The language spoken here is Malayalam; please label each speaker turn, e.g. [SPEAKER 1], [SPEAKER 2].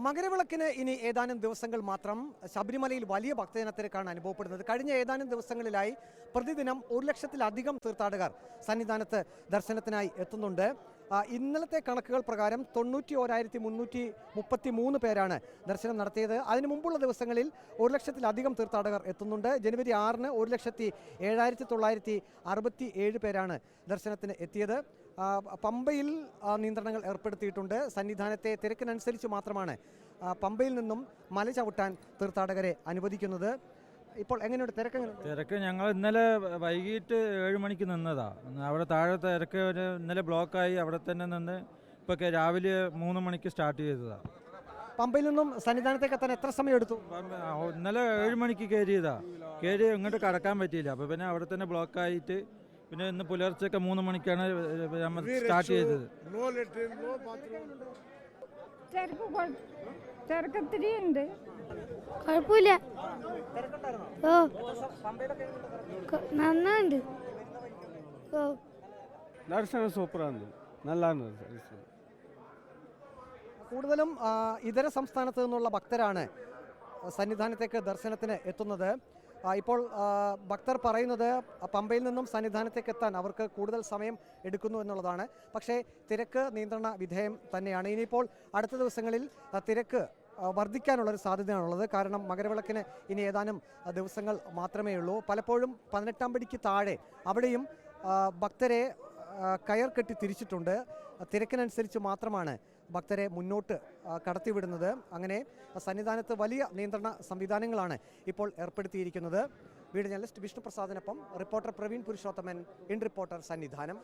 [SPEAKER 1] മകരവിളക്കിന് ഇനി ഏതാനും ദിവസങ്ങൾ മാത്രം. ശബരിമലയിൽ വലിയ ഭക്തജനത്തിരക്കാണ് അനുഭവപ്പെടുന്നത്. കഴിഞ്ഞ ഏതാനും ദിവസങ്ങളിലായി പ്രതിദിനം 1,00,000-ലധികം തീർത്ഥാടകർ സന്നിധാനത്ത് ദർശനത്തിനായി എത്തുന്നുണ്ട്. ഇന്നലത്തെ കണക്കുകൾ പ്രകാരം 91,333 പേരാണ് ദർശനം നടത്തിയത്. അതിനു മുമ്പുള്ള ദിവസങ്ങളിൽ 1,00,000-ലധികം തീർത്ഥാടകർ എത്തുന്നുണ്ട്. ജനുവരി 6-ന് 1,07,967 പേരാണ് ദർശനത്തിന് എത്തിയത്. പമ്പയിൽ നിയന്ത്രണങ്ങൾ ഏർപ്പെടുത്തിയിട്ടുണ്ട്. സന്നിധാനത്തെ തിരക്കിനനുസരിച്ച് മാത്രമാണ് പമ്പയിൽ നിന്നും മല ചവിട്ടാൻ തീർത്ഥാടകരെ അനുവദിക്കുന്നത്. ഇപ്പോൾ എങ്ങനെയുണ്ട് തിരക്ക്?
[SPEAKER 2] ഞങ്ങൾ ഇന്നലെ വൈകിട്ട് 7 മണിക്ക് നിന്നതാ. അവിടെ താഴെ തിരക്ക് ഇന്നലെ ബ്ലോക്കായി അവിടെ തന്നെ നിന്ന് ഇപ്പോൾ രാവിലെ 3 മണിക്ക് സ്റ്റാർട്ട് ചെയ്തതാണ്.
[SPEAKER 1] പമ്പയിൽ നിന്നും സന്നിധാനത്തേക്ക് എത്താൻ എത്ര സമയം എടുത്തു?
[SPEAKER 2] ഇന്നലെ 7 മണിക്ക് കയറി ഇങ്ങോട്ട് കടക്കാൻ പറ്റിയില്ല. അപ്പോൾ പിന്നെ അവിടെ തന്നെ ബ്ലോക്കായിട്ട് പിന്നെ ഇന്ന് പുലർച്ചെയൊക്കെ 3 മണിക്കാണ് നമ്മൾ സ്റ്റാർട്ട് ചെയ്തത്.
[SPEAKER 3] തിരക്കത്തിരിയുണ്ട്, കുഴപ്പമില്ല. ഓ നന്നുണ്ട്. ഓ
[SPEAKER 4] ദർശനം സൂപ്പറാണ്, നല്ലതാണ്.
[SPEAKER 1] കൂടുതലും ഇതര സംസ്ഥാനത്ത് നിന്നുള്ള ഭക്തരാണ് സന്നിധാനത്തേക്ക് ദർശനത്തിന് എത്തുന്നത്. ഇപ്പോൾ ഭക്തർ പറയുന്നത് പമ്പയിൽ നിന്നും സന്നിധാനത്തേക്ക് എത്താൻ അവർക്ക് കൂടുതൽ സമയം എടുക്കുന്നു എന്നുള്ളതാണ്. പക്ഷേ തിരക്ക് നിയന്ത്രണ വിധേയം തന്നെയാണ്. ഇനിയിപ്പോൾ അടുത്ത ദിവസങ്ങളിൽ തിരക്ക് വർദ്ധിക്കാനുള്ളൊരു സാധ്യതയാണുള്ളത്. കാരണം മകരവിളക്കിന് ഇനി ഏതാനും ദിവസങ്ങൾ മാത്രമേ ഉള്ളൂ. പലപ്പോഴും 18-ാം പടിക്ക് താഴെ അവിടെയും ഭക്തരെ കയർ കെട്ടി തിരിച്ചിട്ടുണ്ട്. തിരക്കിനനുസരിച്ച് മാത്രമാണ് ഭക്തരെ മുന്നോട്ട് കടത്തിവിടുന്നത്. അങ്ങനെ സന്നിധാനത്ത് വലിയ നിയന്ത്രണ സംവിധാനങ്ങളാണ് ഇപ്പോൾ ഏർപ്പെടുത്തിയിരിക്കുന്നത്. വീഡിയോ ജേർണലിസ്റ്റ് വിഷ്ണു പ്രസാദിനൊപ്പം reporter Praveen Purushothaman, in reporter, Sannidhanam.